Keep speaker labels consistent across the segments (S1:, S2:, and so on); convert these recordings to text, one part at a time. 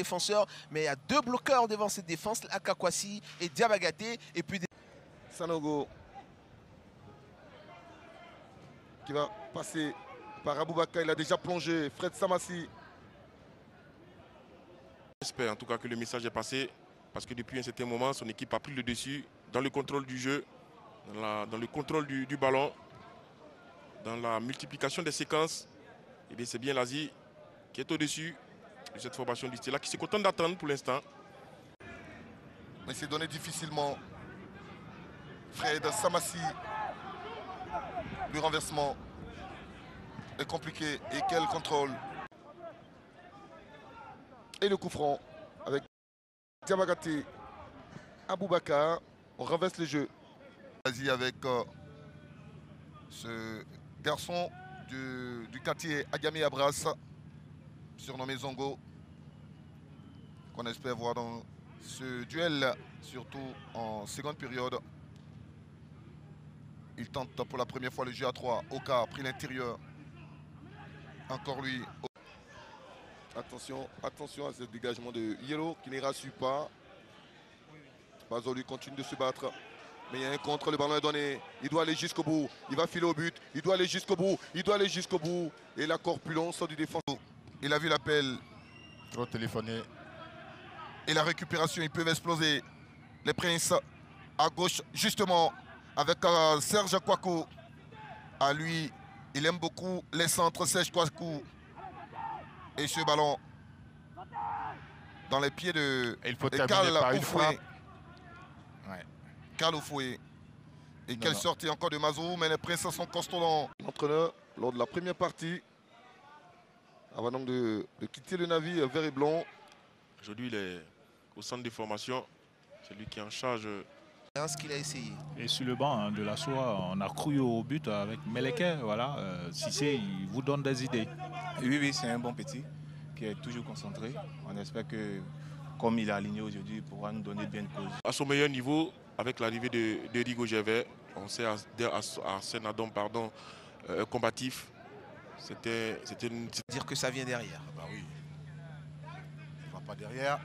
S1: défenseurs, mais il y a deux bloqueurs devant cette défense, Akakwasi et Diabagate. Et puis
S2: Sanogo qui va passer par Aboubaka, il a déjà plongé. Fred Samassi.
S3: J'espère en tout cas que le message est passé, parce que depuis un certain moment, son équipe a pris le dessus dans le contrôle du jeu, dans le contrôle du ballon, dans la multiplication des séquences. Et bien c'est bien l'Asie qui est au-dessus de cette formation du Stella, qui se contente d'attendre pour l'instant.
S2: Mais c'est donné difficilement. Fred Samassi. Le renversement est compliqué. Et quel contrôle. Et le coup franc avec Diabagate, Aboubaka. On renverse le jeu. Vas-y avec ce garçon du quartier Agami Abras, surnommé Zongo, qu'on espère voir dans ce duel, surtout en seconde période. Il tente pour la première fois le jeu à 3. Oka a pris l'intérieur. Encore lui. Attention, attention à ce dégagement de Yellow qui ne rassure pas. Bazoli continue de se battre. Mais il y a un contre, le ballon est donné. Il doit aller jusqu'au bout. Il va filer au but. Il doit aller jusqu'au bout. Il doit aller jusqu'au bout. Et la corpulence du défenseur. Il a vu l'appel.
S4: Trop téléphoné.
S2: Et la récupération, ils peuvent exploser. Les Princes à gauche, justement, avec Serge Kouakou. À lui, il aime beaucoup les centres. Serge Kouakou. Et ce ballon dans les pieds de
S4: Karl Oufoué.
S2: Karl Oufoué. Et quelle sortie encore de Mazou, mais les Princes sont costauds. L'entraîneur, lors de la première partie, avant donc de quitter le navire vert et blanc.
S3: Aujourd'hui, il est au centre de formation. C'est lui qui est en charge.
S1: ce qu'il a essayé.
S5: Et sur le banc de la Soie, on a cru au but avec Meleke. Voilà. Cissé, il vous donne des idées.
S6: Oui, c'est un bon petit qui est toujours concentré. On espère que, comme il est aligné aujourd'hui, il pourra nous donner bien de cause.
S3: À son meilleur niveau, avec l'arrivée de Rigo Gervais, on sait Arsène Adam, combatif. C'était une...
S1: Dire que ça vient derrière.
S4: Ah bah oui. Il ne va pas derrière.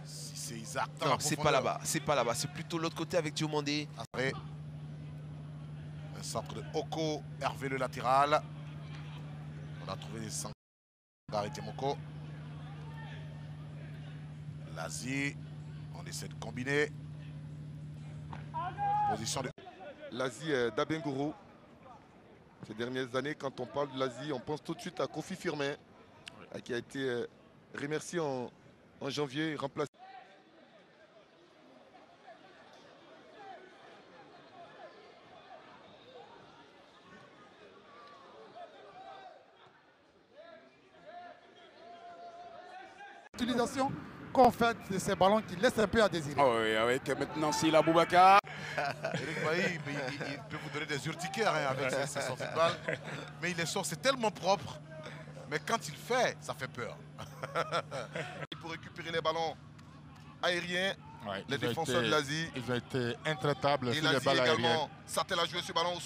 S4: Si c'est Isaac.
S1: Non, c'est pas là-bas. C'est pas là-bas. C'est plutôt l'autre côté avec Diomandé.
S4: Après, un centre de Oko, Hervé le latéral. On a trouvé des centres d'arrêter Moko. L'Asie, on essaie de combiner. Position de...
S2: L'Asie d'Abengourou. Ces dernières années, quand on parle de l'Asie, on pense tout de suite à Kofi Firmin, qui a été remercié en janvier, remplacé.
S7: Utilisation qu'on fait de ces ballons qui laissent un peu à désirer.
S8: Oh oui, avec maintenant c'est la Boubacar.
S4: Eric Bailly, il peut vous donner des urticaires avec ses sorties de balle. Mais il les sort, c'est tellement propre. Mais quand il fait, ça fait peur.
S2: Pour récupérer les ballons aériens,
S4: Ouais,
S2: les défenseurs de l'Asie.
S4: Ils ont été intraitables
S2: Et
S4: sur les
S2: l'Asie
S4: balles aériennes.
S2: également, Sartel a joué ce ballon.